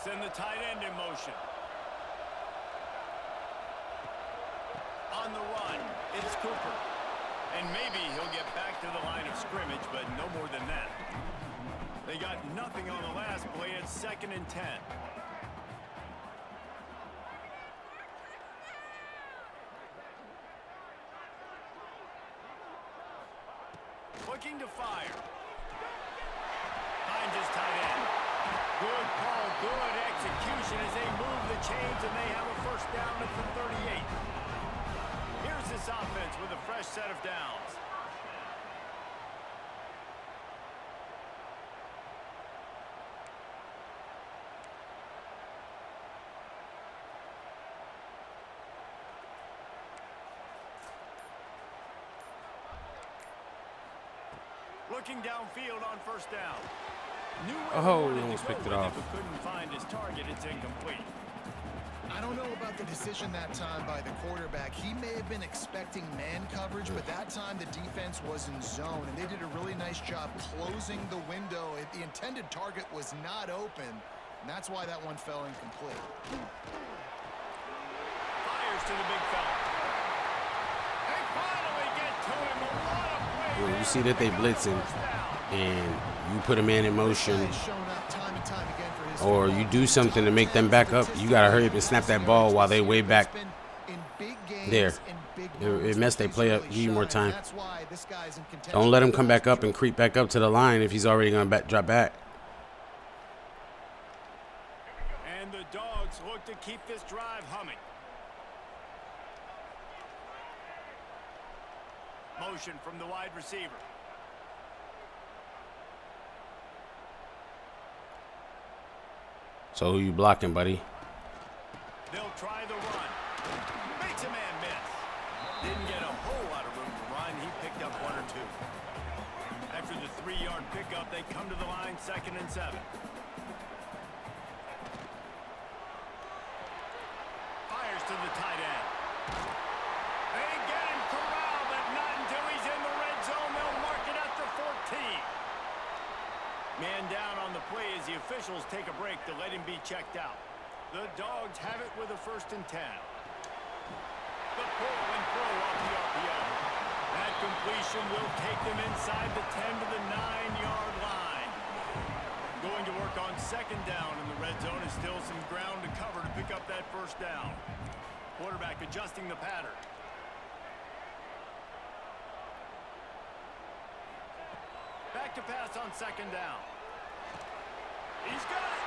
send the tight end in motion. On the run, it's Cooper. And maybe he'll get back to the line of scrimmage, but no more than that. They got nothing on the last play. It's 2nd and 10. Looking to fire. Finds his tight end. Good call, good execution as they move the chains, and they have a first down at the 38. Here's this offense with a fresh set of downs. Looking downfield on first down. Oh, he almost picked it off. Couldn't find his target. It's incomplete. I don't know about the decision that time by the quarterback. He may have been expecting man coverage, but that time the defense was in zone, and they did a really nice job closing the window. The intended target was not open, and that's why that one fell incomplete. Fires to the big fella. They finally get to him. A lot of play. When you see that they blitzing and you put a man in motion, or you do something to make them back up, you got to hurry up and snap that ball while they way back there. It messed their play up. Give you more time. Don't let him come back up and creep back up to the line if he's already going to drop back. And the Dogs look to keep this drive humming. Motion from the wide receiver. So who you blocking, buddy? They'll try the run. Makes a man miss. Didn't get a whole lot of room to run. He picked up 1 or 2. After the 3-yard pickup, they come to the line 2nd and 7. Fires to the tight end. They get him corralled, but not until he's in the red zone. They'll mark it at the 14. Man down on the play as the officials take a break to let him be checked out. The Dogs have it with a 1st and 10. The pull and throw off the RPO. That completion will take them inside the 10 to the 9-yard line. Going to work on 2nd down in the red zone is still some ground to cover to pick up that 1st down. Quarterback adjusting the pattern. Back to pass on 2nd down. He's got it.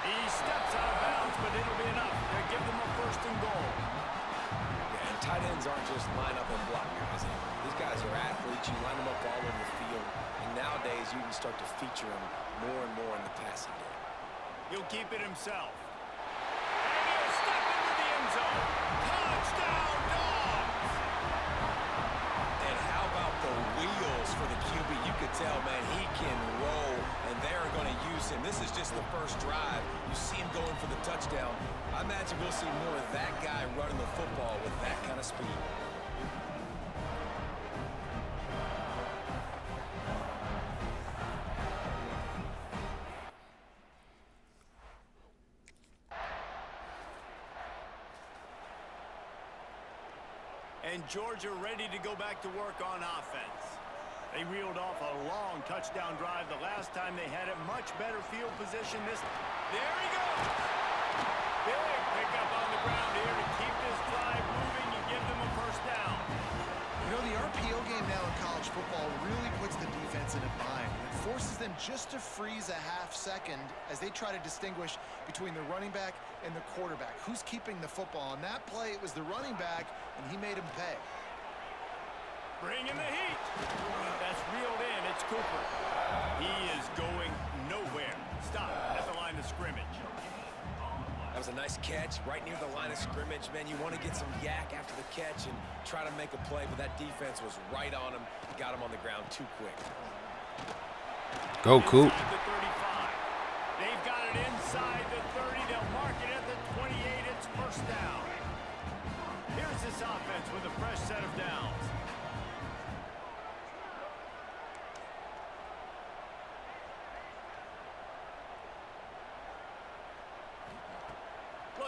He steps out of bounds, but it'll be enough to give them a 1st and goal. Yeah, and tight ends aren't just line up and block guys. These guys are athletes. You line them up all over the field. And nowadays, you can start to feature them more and more in the passing game. He'll keep it himself. And he'll step into the end zone. Touchdown, Dawgs! And how about the wheels for the QB? You could tell, man, he can roll, and they're going to use him. This is just the first drive. You see him going for the touchdown. I imagine we'll see more of that guy running the football with that kind of speed. And Georgia ready to go back to work on offense. They reeled off a long touchdown drive the last time they had a much better field position. There he goes. Big pickup on the ground here to keep this drive moving and give them a 1st down. You know, the RPO game now in college football really puts the defense in a bind. It forces them just to freeze a half second as they try to distinguish between the running back and the quarterback. Who's keeping the football? On that play, it was the running back, and he made him pay. Bringing the heat. That's reeled in. It's Cooper. He is going nowhere. Stop at the line of scrimmage. That was a nice catch right near the line of scrimmage. Man, you want to get some yak after the catch and try to make a play, but that defense was right on him. Got him on the ground too quick. Go, Coop. They've got it inside the 30. They'll mark it at the 28. It's 1st down. Here's this offense with a fresh set of downs.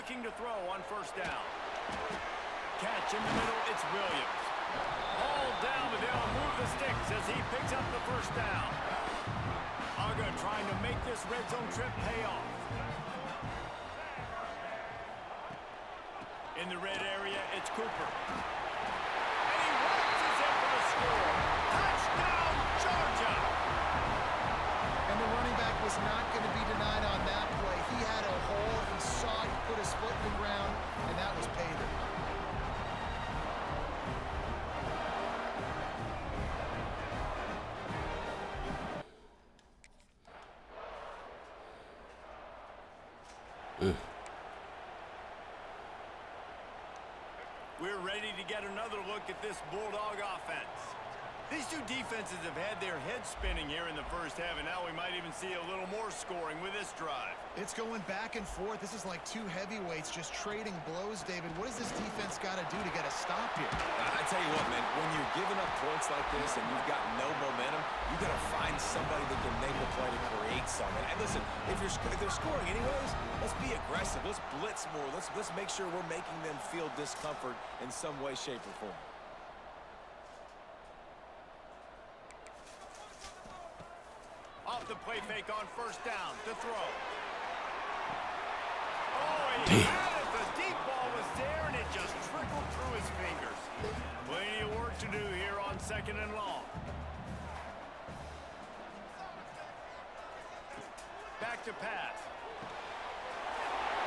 looking to throw on first down. Catch in the middle, it's Williams. All down, but they'll move the sticks as he picks up the first down. Uga trying to make this red zone trip pay off. In the red area, it's Cooper. And he watches it for the score. Touchdown, Georgia! And the running back was not going to be denied on that play. He had a hole, he saw it, he put his foot in the ground, and that was pay dirt. We're ready to get another look at this Bulldog offense. These two defenses have had their heads spinning here in the first half, and now we might even see a little more scoring with this drive. It's going back and forth. This is like two heavyweights just trading blows, David. What does this defense got to do to get a stop here? I tell you what, man, when you're giving up points like this and you've got no momentum, you got to find somebody that can make a play to create something. And listen, if they're scoring anyways, let's be aggressive. Let's blitz more. Let's make sure we're making them feel discomfort in some way, shape, or form. Off the play fake on first down to throw. Oh, he had it. The deep ball was there, and it just trickled through his fingers. Plenty of work to do here on second and long. Back to pass.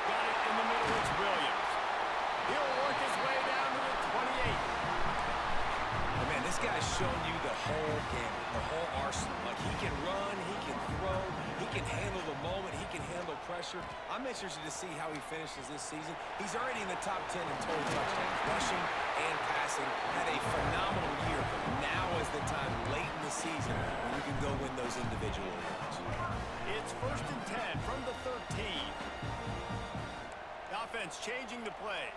Got it in the middle. It's Williams. He'll work his way down to the 28. But man, this guy's shown you the whole game, the whole arsenal. Like, he can run, he can throw, he can handle the moment, he can handle pressure. I'm interested to see how he finishes this season. He's already in the top 10 in total touchdowns, rushing and passing. Had a phenomenal year. Now is the time late in the season when you can go win those individual awards. It's first and 10 from the 13. The offense changing the play.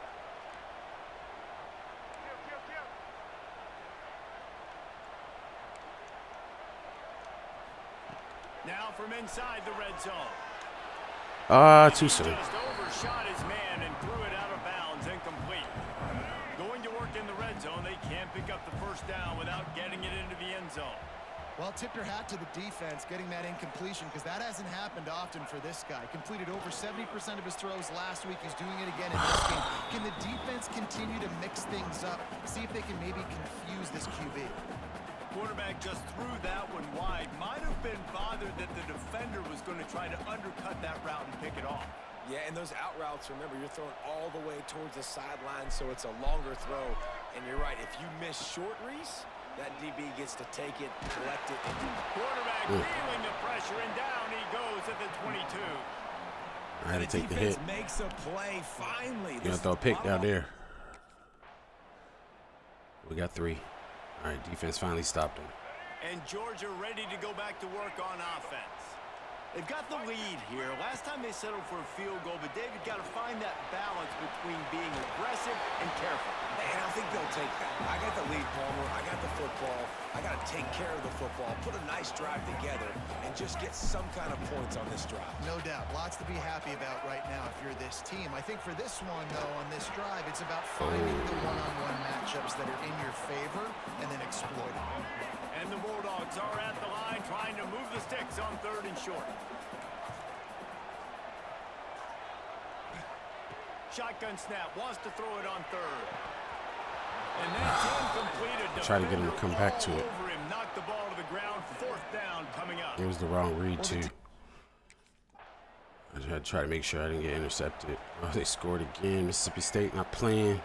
Now from inside the red zone. Too soon. Just overshot his man and threw it out of bounds, incomplete. Going to work in the red zone, they can't pick up the first down without getting it into the end zone. Well, tip your hat to the defense getting that incompletion, because that hasn't happened often for this guy. Completed over 70% of his throws last week. He's doing it again in this game. Can the defense continue to mix things up? See if they can maybe confuse this QB. Quarterback just threw that one wide. Might have been bothered that the defender was going to try to undercut that route and pick it off. Yeah, and those out routes, remember, you're throwing all the way towards the sideline, so it's a longer throw. And you're right, if you miss short, Reese, that DB gets to take it, collect it. Quarterback feeling the pressure, and down he goes at the 22. I had to take the hit. Makes a play, finally. You're going to throw a pick down there. We got 3. All right, defense finally stopped him. And Georgia ready to go back to work on offense. They've got the lead here. Last time they settled for a field goal, but David got to find that balance between being aggressive and careful. And I think they'll take that. I got the lead, Palmer. I got the football. I got to take care of the football, put a nice drive together, and just get some kind of points on this drive. No doubt. Lots to be happy about right now if you're this team. I think for this one, though, on this drive, it's about finding the one-on-one matchups that are in your favor and then exploiting them. And the Bulldogs are at the line trying to move the sticks on third and short. Shotgun snap, wants to throw it on third. And that's incomplete. Try to get him to come back to it. Over him, knocked the ball to the ground. Fourth down coming up. It was the wrong read, too. I had to try to make sure I didn't get intercepted. Oh, they scored again. Mississippi State not playing.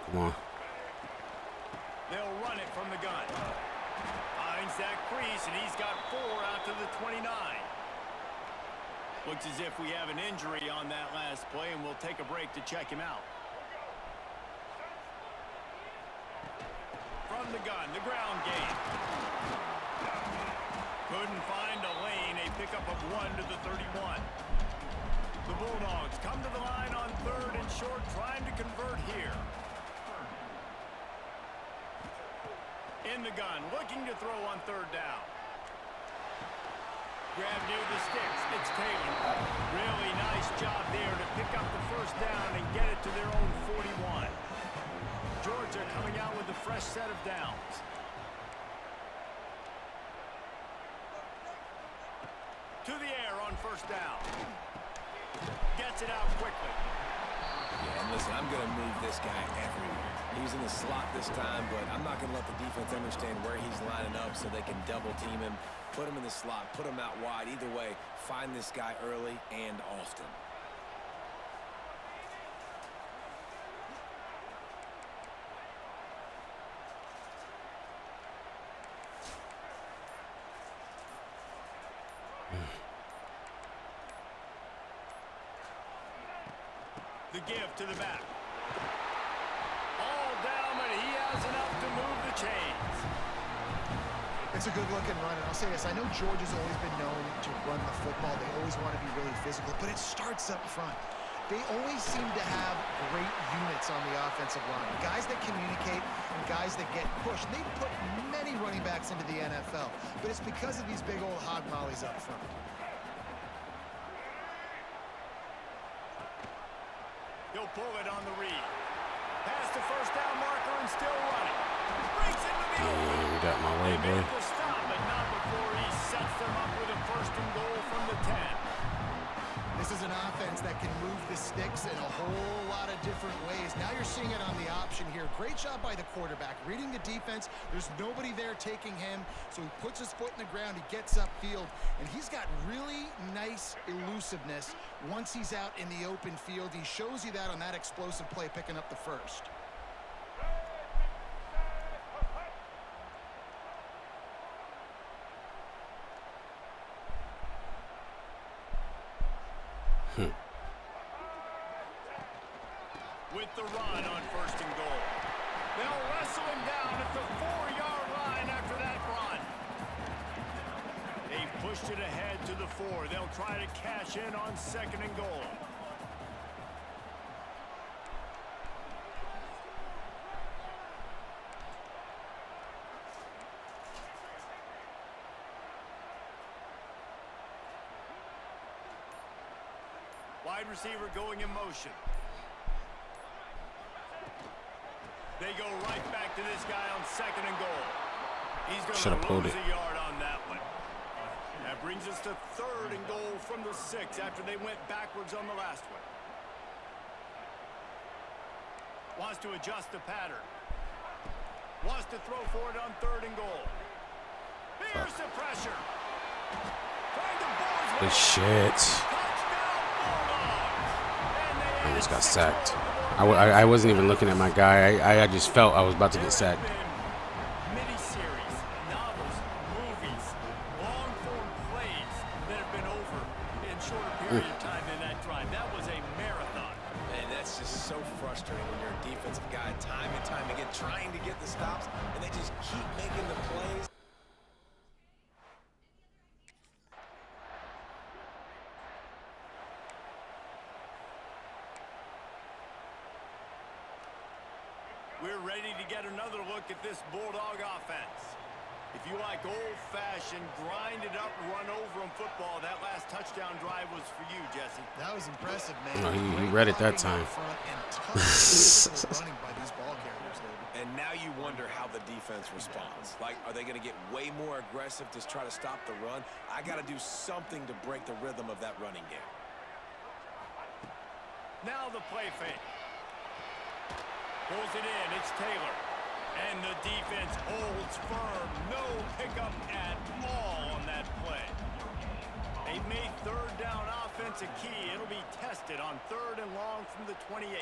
Come on. They'll run it from the gun. Finds that crease, and he's got 4 out to the 29. Looks as if we have an injury on that last play, and we'll take a break to check him out. From the gun, the ground game. Couldn't find a lane, a pickup of 1 to the 31. The Bulldogs come to the line on third and short, trying to convert here. In the gun, looking to throw on third down. grab near the sticks. It's Taylor. Really nice job there to pick up the first down and get it to their own 41. Georgia coming out with a fresh set of downs. To the air on first down. Gets it out quickly. Yeah, and listen, I'm going to move this guy everywhere. He's in the slot this time, but I'm not going to let the defense understand where he's lining up so they can double team him, put him in the slot, put him out wide. Either way, find this guy early and often. The give to the back. All down, but he has enough to move the chains. It's a good-looking run, and I'll say this. I know Georgia's always been known to run the football. They always want to be really physical, but it starts up front. They always seem to have great units on the offensive line. Guys that communicate and guys that get pushed. They put many running backs into the NFL, but it's because of these big old Hog Mollies up front. He'll pull it on the read. Past the first down marker and still running. Breaks into the open. You got my way, boy. The stop, but not before he sets them up with a first and goal from the 10. This is an offense that can move the sticks in a whole lot of different ways. Now you're seeing it on the option here. Great job by the quarterback. Reading the defense, there's nobody there taking him, so he puts his foot in the ground, he gets upfield, and he's got really nice elusiveness once he's out in the open field. He shows you that on that explosive play, picking up the first. With the run on first and goal. They'll wrestle him down at the 4-yard line after that run. They pushed it ahead to the 4. They'll try to cash in on second and goal. Wide receiver going in motion. They go right back to this guy on second and goal. He's going to lose a yard on that one. That brings us to third and goal from the 6 after they went backwards on the last one. Wants to adjust the pattern. Wants to throw for it on third and goal. Here's the pressure. Good shit. I just got sacked. I wasn't even looking at my guy. I just felt I was about to get sacked. Miniseries, novels, movies, long-form plays that have been over in shorter period of time than that drive. That was a marathon. And that's just so frustrating when you're a defensive guy time and time again trying to get the stops, and they just keep making the plays. We're ready to get another look at this Bulldog offense. If you like old-fashioned, grinded-up, run-over-'em football, that last touchdown drive was for you, Jesse. That was impressive, man. No, he read it that time. Running by these ball carriers, and now you wonder how the defense responds. Like, are they going to get way more aggressive to try to stop the run? I got to do something to break the rhythm of that running game. Now the play fake. Pulls it in, it's Taylor. And the defense holds firm. No pickup at all on that play. They've made third down offense a key. It'll be tested on third and long from the 28.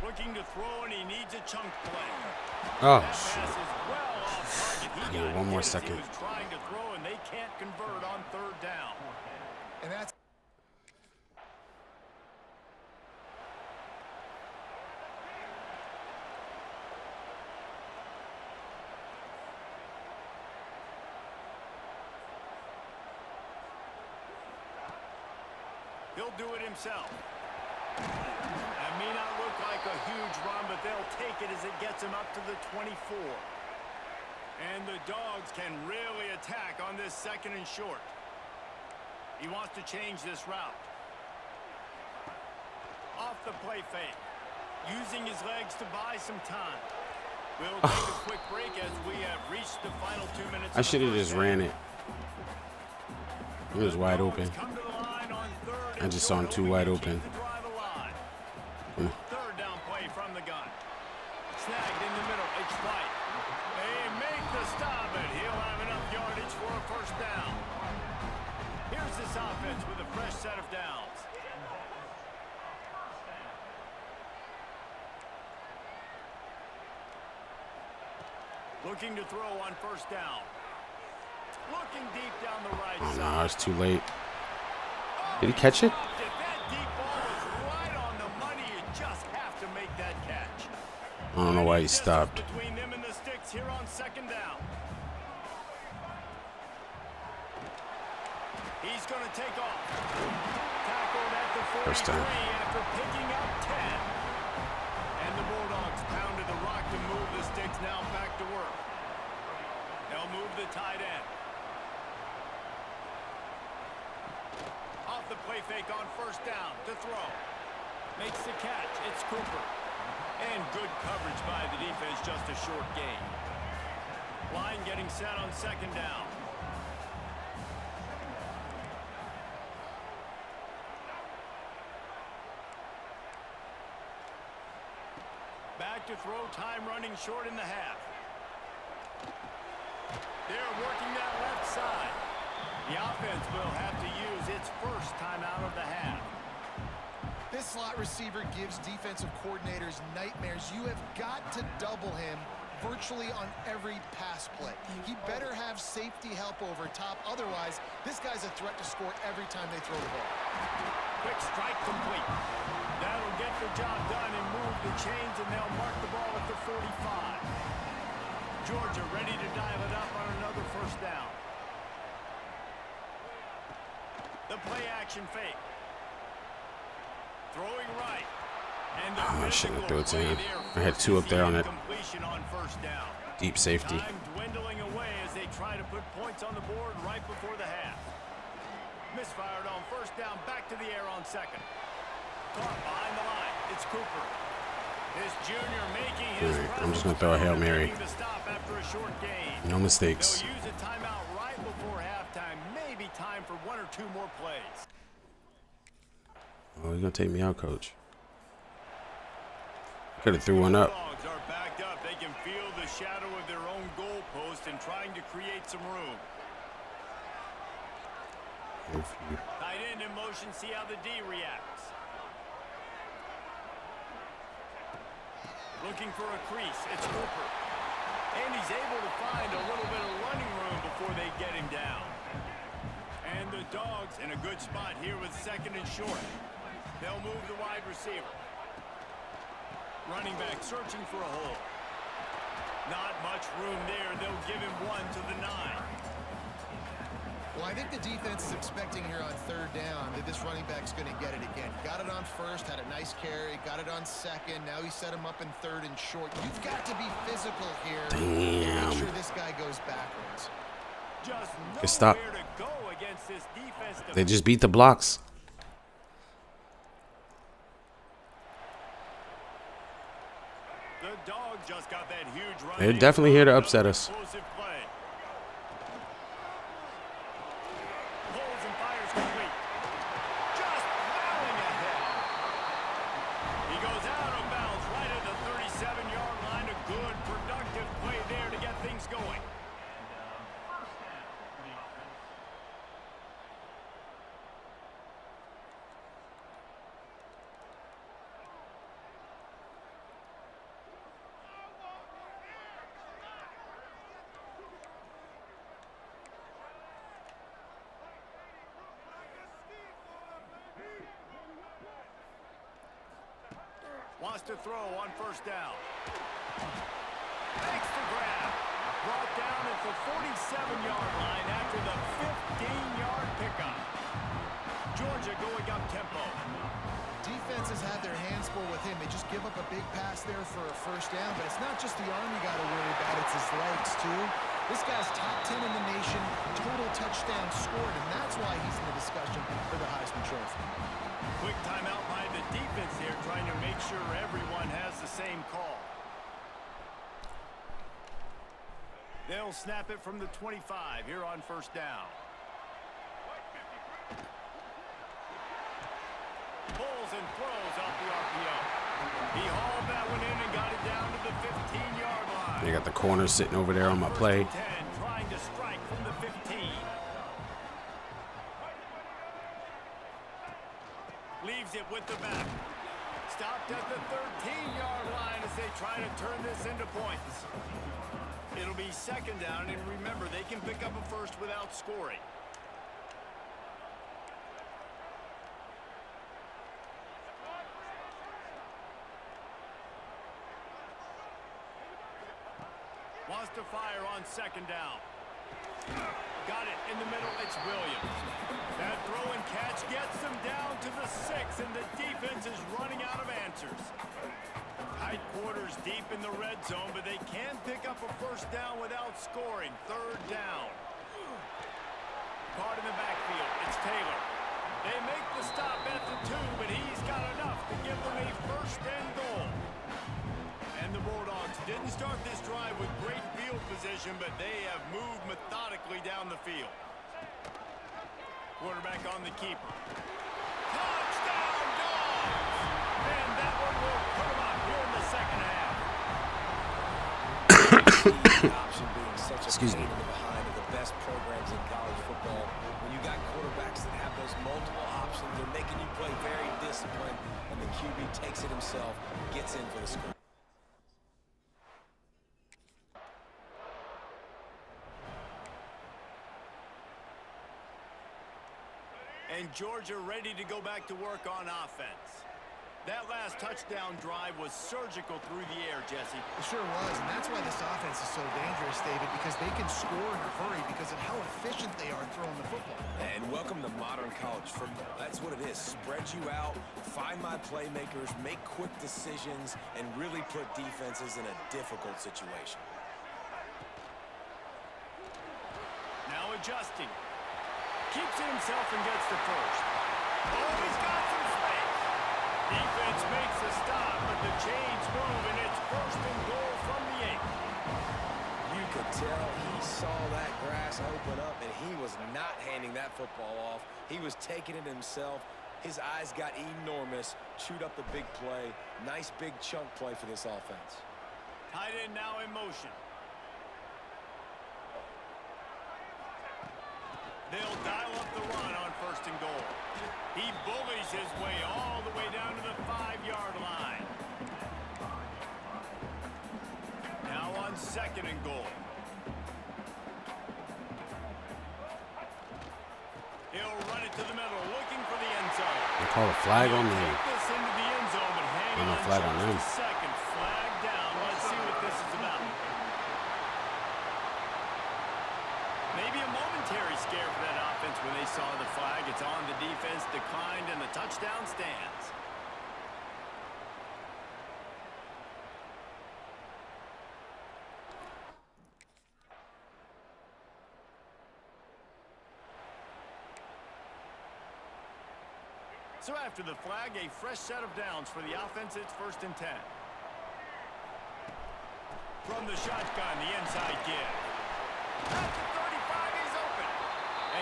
Looking to throw, and he needs a chunk play. Oh, That shit. pass is well off target. I need one more second. He was trying to throw, and they can't convert on third down. And that's He'll do it himself. like a huge run, but they'll take it as it gets them up to the 24. And the Dogs can really attack on this 2nd and short. He wants to change this route. Off the play fake. Using his legs to buy some time. We'll take a quick break as we have reached the final 2 minutes. I should have just ran it. It was wide open. I just saw him too wide open. 3rd down play from the gun. Snagged in the middle. It's White. They make the stop, and he'll have enough yardage for a 1st down. Here's this offense with a fresh set of downs. Looking to throw on 1st down. Looking deep down the right side. Oh, no, it's too late. Did he catch it? That deep ball was right on the money. You just have to make that catch. I don't know why he stopped. Between them and the sticks here on 2nd down. He's going to take off. Tackled at the 43 First down. after picking up 10. And the Bulldogs pounded the rock to move the sticks. Now back to work. They'll move the tight end. Off the play fake on 1st down to throw. Makes the catch. It's Cooper. And good coverage by the defense, just a short gain. Line getting set on 2nd down. Back to throw, time running short in the half. They're working that left side. The offense will have to use its 1st time out of the half. This slot receiver gives defensive coordinators nightmares. You have got to double him virtually on every pass play. He better have safety help over top. Otherwise, this guy's a threat to score every time they throw the ball. Quick strike complete. That'll get the job done and move the chains, and they'll mark the ball at the 45. Georgia ready to dial it up on another 1st down. The play action fake. Throwing right. And I shouldn't have thrown it to him. I had 2 up there on it. On 1st down. Deep safety. Time dwindling away as they try to put points on the board right before the half. Misfired on 1st down, back to the air on 2nd. Caught behind the line. It's Cooper. This junior making his Right, I'm just going to throw a Hail Mary. the stop after a short gain. No mistakes. They'll use a timeout right before halftime. Maybe time for 1 or 2 more plays. Oh, you're going to take me out, coach. Could have threw one up. Dogs are backed up. They can feel the shadow of their own goalpost and trying to create some room. Tight end in motion. See how the D reacts. Looking for a crease. It's Cooper. And he's able to find a little bit of running room before they get him down. And the Dogs in a good spot here with 2nd and short. They'll move the wide receiver. Running back searching for a hole. Not much room there. They'll give him 1 to the 9. Well, I think the defense is expecting here on 3rd down that this running back's going to get it again. Got it on 1st, had a nice carry, got it on 2nd. Now he set him up in 3rd and short. You've got to be physical here. Damn. Make sure this guy goes backwards. Just Good stop. nowhere to go against this defense. They just beat the blocks. The Dogs just got that huge run. They're definitely here to upset us. Explosive play. Pulls and fires complete. Just plowing ahead. He goes out of bounds right at the 37-yard line. A good, productive play there to get things going. Wants to throw on 1st down. Makes the grab. Brought down at the 47-yard line after the 15-yard pickup. Georgia going up tempo. defenses had their hands full with him. They just give up a big pass there for a first down, but it's not just the arm you got to worry about, it's his legs too. This guy's top 10 in the nation, total touchdowns scored, and that's why he's in the discussion for the Heisman Trophy. Quick timeout by the defense here, trying to make sure everyone has the same call. They'll snap it from the 25 here on first down. Pulls and throws off the RPO. He hauled that one in and got it down to the 15-yard line. They got the corner sitting over there on my play. 10, trying to strike from the 15. Leaves it with the back. Stopped at the 13-yard line as they try to turn this into points. It'll be second down, and remember, they can pick up a first without scoring. Wants to fire on second down. Got it in the middle. It's Williams. That throw and catch gets them down to the 6, and the defense is running out of answers. Tight quarters deep in the red zone, but they can pick up a first down without scoring. Third down. Caught in the backfield. It's Taylor. They make the stop at the 2, but he's got enough to give them a first and goal. And the Bulldogs didn't start this drive with great field position, but they have moved methodically down the field. Quarterback on the keeper. Touchdown, Dawgs! And that one will put them up here in the second half. Option being such a pain in the behind of the best programs in college football. When you got quarterbacks that have those multiple options, they're making you play very disciplined, and the QB takes it himself, gets in for the score. And Georgia ready to go back to work on offense. That last touchdown drive was surgical through the air, Jesse. It sure was, and that's why this offense is so dangerous, David, because they can score in a hurry because of how efficient they are throwing the football. And welcome to modern college football. That's what it is. Spread you out, find my playmakers, make quick decisions, and really put defenses in a difficult situation. Now adjusting. Keeps it himself and gets the first. Oh, he's got some space. Defense makes a stop, but the chains move, and it's first and goal from the 8. You could tell he saw that grass open up, and he was not handing that football off. He was taking it himself. His eyes got enormous. Chewed up the big play. Nice big chunk play for this offense. Tight end now in motion. They'll dial up the run on first and goal. He bullies his way all the way down to the 5-yard line. Now on second and goal. He'll run it to the middle, looking for the end zone. They call a flag on me. Take this into the end zone, but hanging on flag on them. just a second. Flag down. Let's see what this is about. Maybe a momentary scare for that offense when they saw the flag. It's on, the defense declined, and the touchdown stands. So after the flag, a fresh set of downs for the offense. It's first and 10. From the shotgun, the inside give. At the 35, he's open.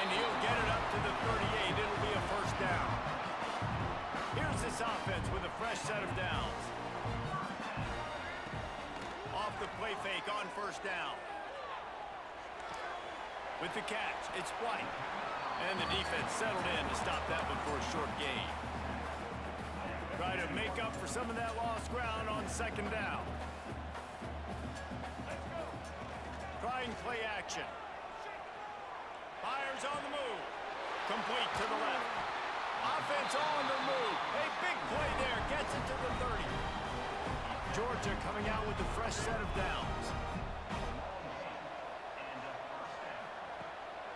And he'll get it up to the 38. It'll be a first down. Here's this offense with a fresh set of downs. Off the play fake on first down. With the catch, it's White. And the defense settled in to stop that one for a short gain. Try to make up for some of that lost ground on second down. Trying play action. Fires on the move. Complete to the left. Offense on the move. A big play there. Gets it to the 30. Georgia coming out with a fresh set of downs.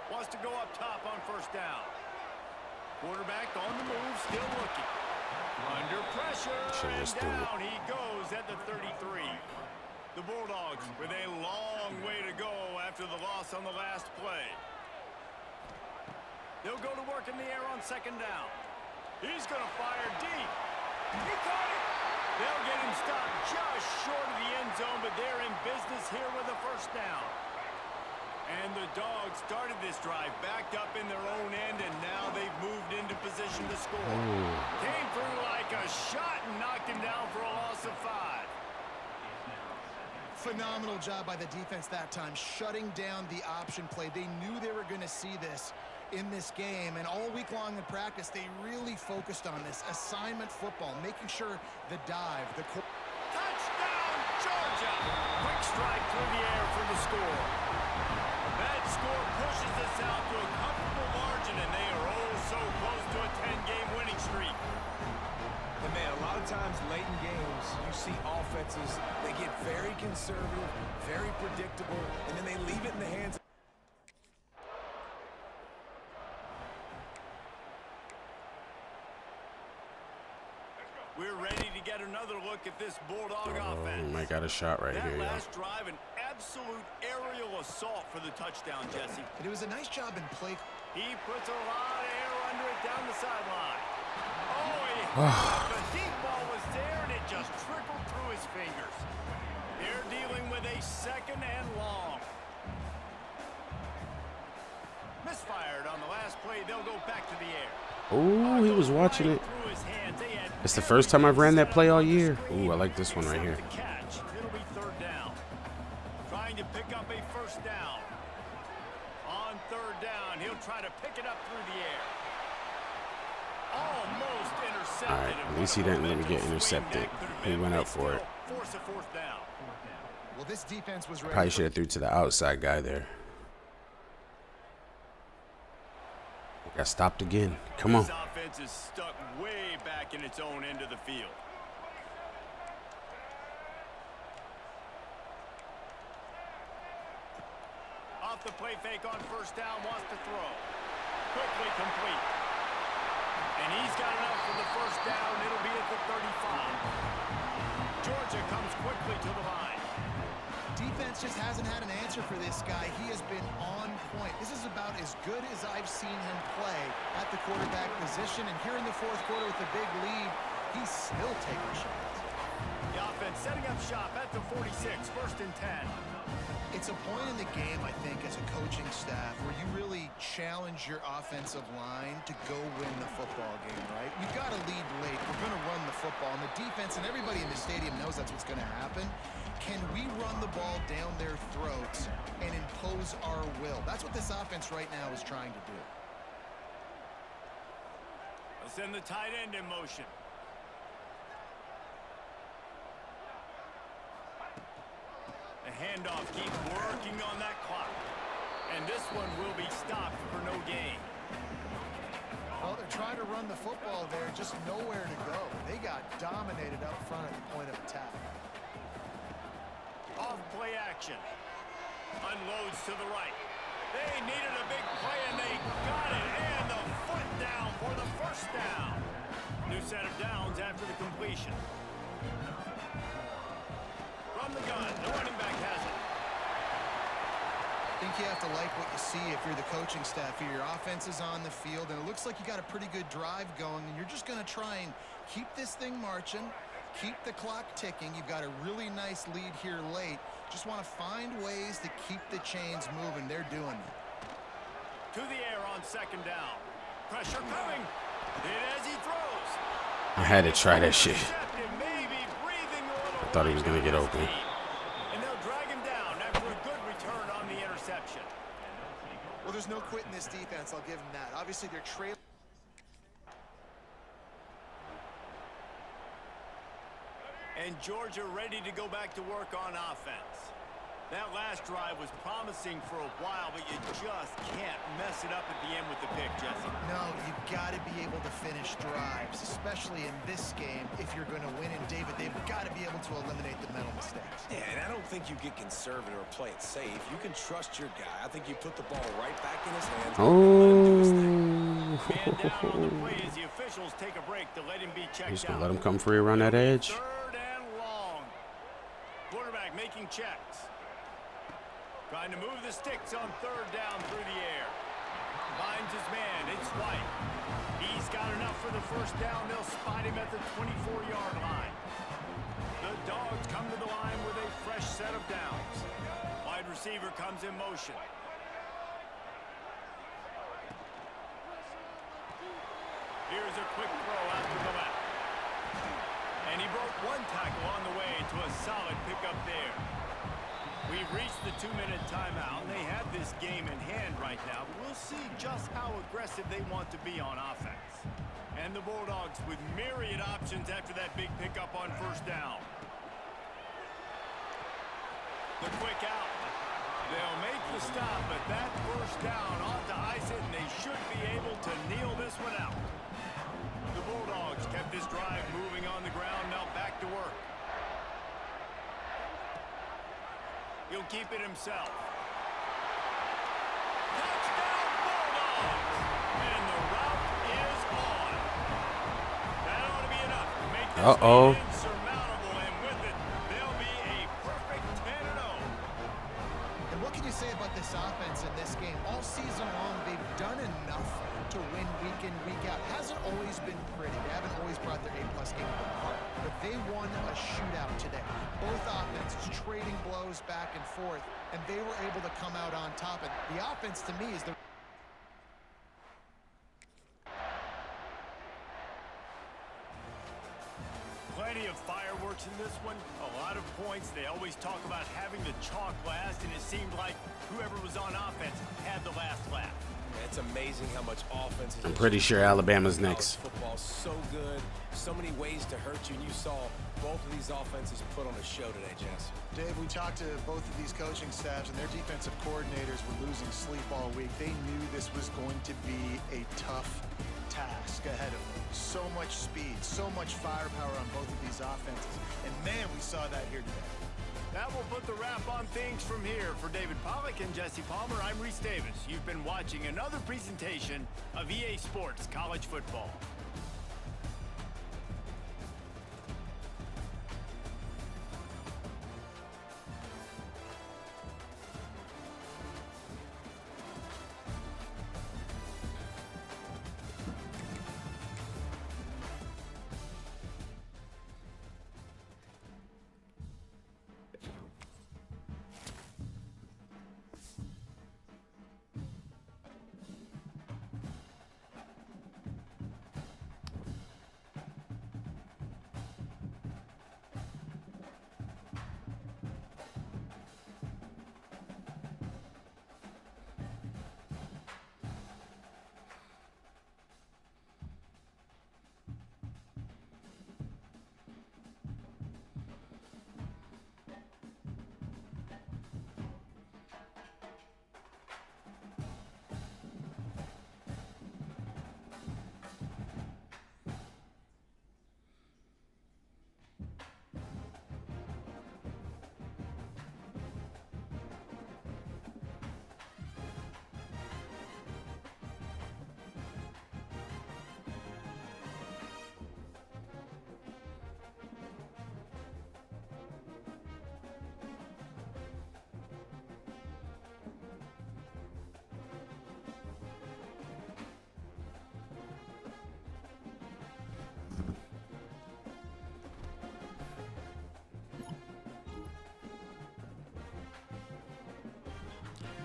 Wants to go up top on first down. Quarterback on the move, still looking. Under pressure, Should've just threw it. down he goes at the 33. The Bulldogs with a long way to go after the loss on the last play. They'll go to work in the air on second down. He's going to fire deep. He caught it. They'll get him stopped just short of the end zone, but they're in business here with a first down. And the Dogs started this drive backed up in their own end, and now they've moved into position to score. Came through like a shot and knocked him down for a loss of 5. Phenomenal job by the defense that time, shutting down the option play. They knew they were going to see this in this game, and all week long in practice, they really focused on this assignment football, making sure the dive, the touchdown, Georgia! Quick strike through the air for the score. That score pushes us out to a comfortable margin, and they are oh so close to a 10-game winning streak. And man, a lot of times late in games, you see offenses, they get very conservative, very predictable, and then they leave it in the hands of We're ready to get another look at this Bulldog offense. Mike got a shot right here, That last drive, an absolute aerial assault for the touchdown, Jesse. And it was a nice job in play. He puts a lot of air under it down the sideline. Oh, the deep ball was there, and it just trickled through his fingers. They're dealing with a second and long. Misfired on the last play. They'll go back to the air. Oh, he was watching it. It's the first time I've ran that play all year. Ooh, I like this one right here. It'll be third down. Trying to pick up a first down. On third down, he'll try to pick it up through the air. Almost intercepted. All right, at least he didn't let me get intercepted. He went up for it. Force a fourth down. Well, this defense was ready. Probably should have threw to the outside guy there. Got stopped again. Come on. This offense is stuck way back in its own end of the field. Off the play fake on first down, wants to throw. Quickly complete. And he's got enough for the first down. It'll be at the 35. Georgia comes quickly to the line. Defense just hasn't had an answer for this guy. He has been on point. This is about as good as I've seen him play at the quarterback position. And here in the fourth quarter with a big lead, he's still taking shots. The offense setting up shop at the 46, first and 10. It's a point in the game, I think, as a coaching staff where you really challenge your offensive line to go win the football game, right? We've got to lead late. We're going to run the football. And the defense and everybody in the stadium knows that's what's going to happen. Can we run the ball down their throats and impose our will? That's what this offense right now is trying to do. They'll send the tight end in motion. The handoff keeps working on that clock. And this one will be stopped for no gain. Well, they're trying to run the football there, just nowhere to go. They got dominated up front at the point of attack. Off play action. Unloads to the right. They needed a big play, and they got it. And the foot down for the first down. New set of downs after the completion. From the gun, the running back has it. I think you have to like what you see if you're the coaching staff here. Your offense is on the field, and it looks like you got a pretty good drive going, and you're just going to try and keep this thing marching. Keep the clock ticking. You've got a really nice lead here late. Just want to find ways to keep the chains moving. They're doing it. To the air on second down. Pressure coming. Did as he throws. I had to try that shit. Maybe breathing a little. I thought he was going to get open. And they'll drag him down after a good return on the interception. Well, there's no quitting this defense. I'll give them that. Obviously, they're trailing. And Georgia ready to go back to work on offense. That last drive was promising for a while, but you just can't mess it up at the end with the pick, Jesse. No, you've got to be able to finish drives, especially in this game. If you're going to win, and David, they've got to be able to eliminate the mental mistakes. Yeah, and I don't think you get conservative or play it safe. You can trust your guy. I think you put the ball right back in his hands. Oh. Man down on the play as the officials take a break to let him be checked Just gonna out. let him come free around that edge. Third and long. Quarterback making checks. Trying to move the sticks on third down through the air. Finds his man. It's White. He's got enough for the first down. They'll spot him at the 24-yard line. The Dogs come to the line with a fresh set of downs. Wide receiver comes in motion. Here's a quick throw out to the left. And he broke one tackle on the way to a solid pickup there. We've reached the 2-minute timeout, and they have this game in hand right now. But we'll see just how aggressive they want to be on offense. And the Bulldogs with myriad options after that big pickup on first down. The quick out. They'll make the stop, but that first down ought to ice it, and they should be able to kneel this one out. The Bulldogs kept this drive moving on the ground, now back to work. He'll keep it himself. Touchdown Bulldogs! And the route is on. That ought to be enough to make this insurmountable, and with it, they'll be a perfect 10-0. And what can you say about this offense in this game? All season long, they've done enough to win week in, week out. Hasn't always been pretty. They haven't always brought their A-plus game to the park. But they won a shootout today. Both offenses trading blows back and forth, and they were able to come out on top. And the offense, to me, is the... Plenty of fireworks in this one. A lot of points. They always talk about having the chalk last, and it seemed like whoever was on offense had the last laugh. It's amazing how much offense is. I'm pretty sure Alabama's next. Football's so good, so many ways to hurt you, and you saw both of these offenses put on a show today, Jess. Dave, we talked to both of these coaching staffs, and their defensive coordinators were losing sleep all week. They knew this was going to be a tough task ahead of them. So much speed, so much firepower on both of these offenses. And man, we saw that here today. That will put the wrap on things from here. For David Pollack and Jesse Palmer, I'm Reese Davis. You've been watching another presentation of EA Sports College Football.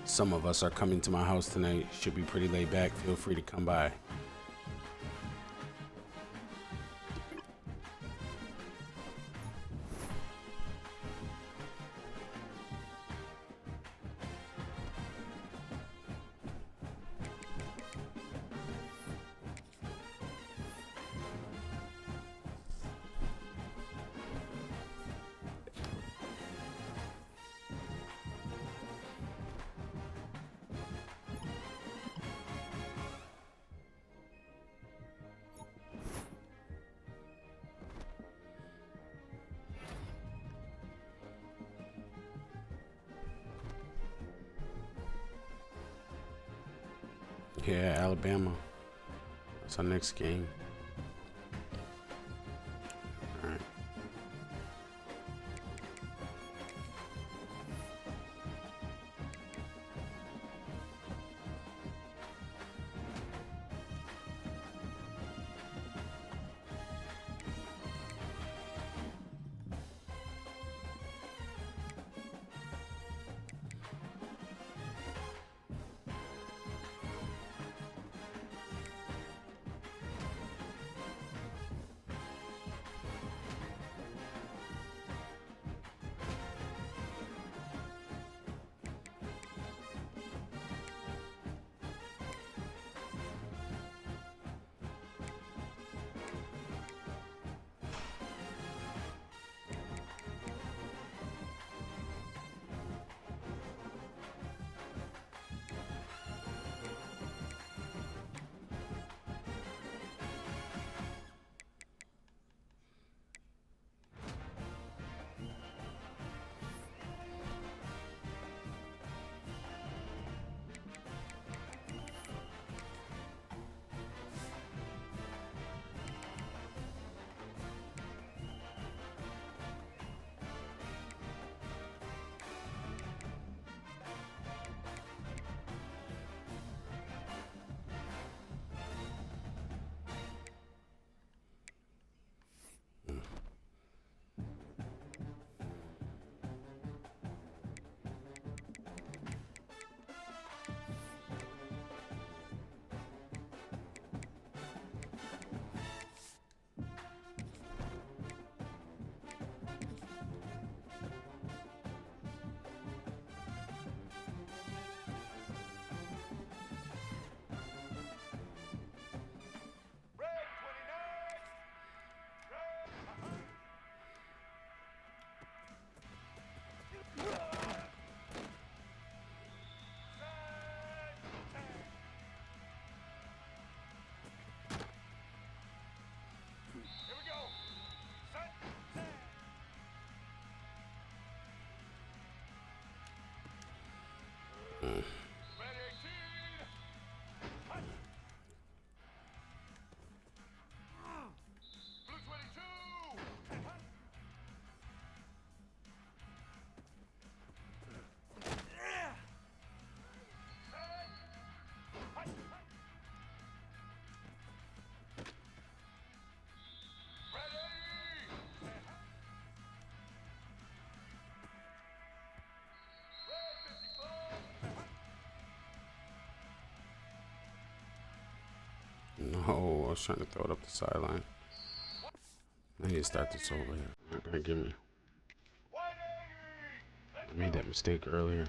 Some of us are coming to my house tonight. Should be pretty laid back. Feel free to come by. Yeah, Alabama. That's our next game. All right. No, I was trying to throw it up the sideline. I need to start this over here. Not gonna give me. I made that mistake earlier.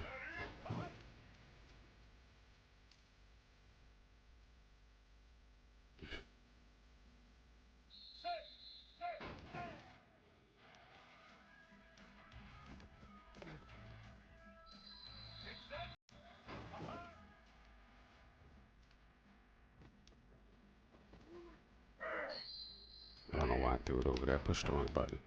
I don't know why I threw it over there. I pushed the wrong button.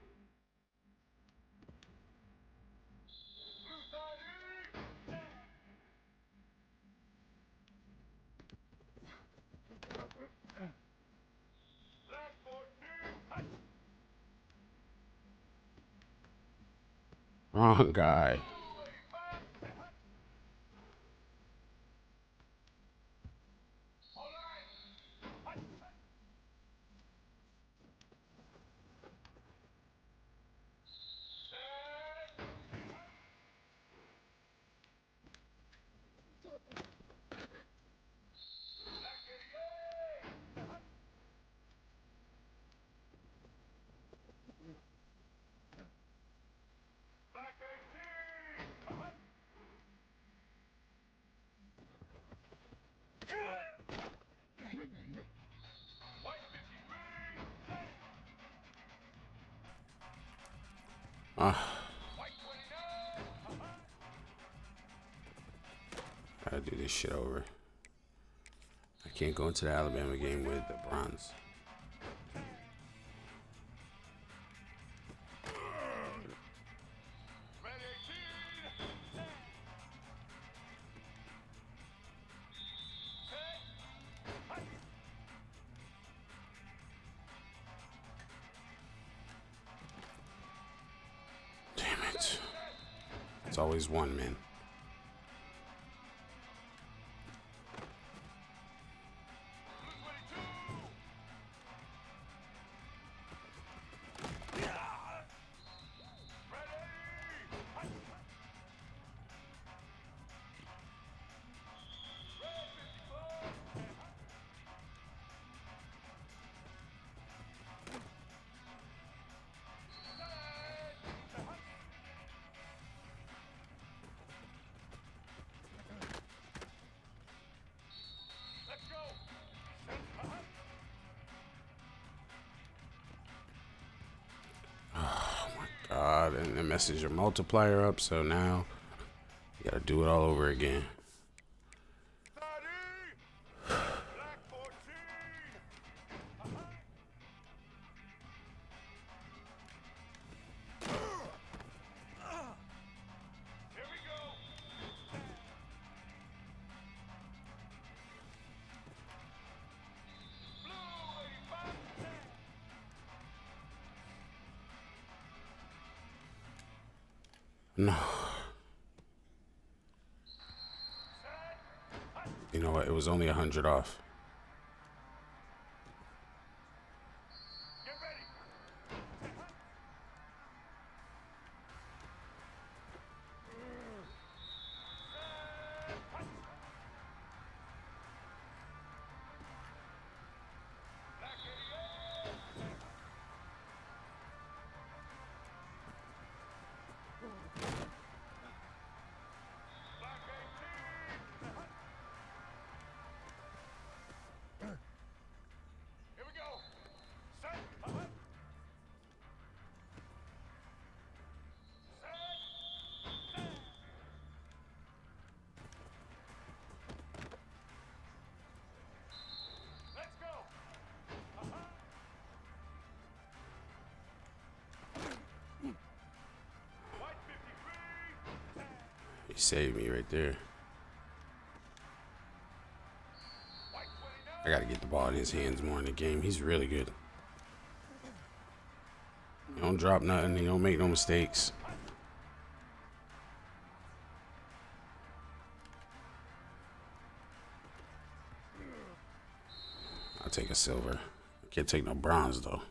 Wrong guy. Gotta do this shit over. I can't go into the Alabama game with the bronze. It's always one, man. God, and it messes your multiplier up, so now you gotta do it all over again. No. You know what? It was only 100 off. He saved me right there. I gotta get the ball in his hands more in the game. He's really good. He don't drop nothing. He don't make no mistakes. I'll take a silver. I can't take no bronze though.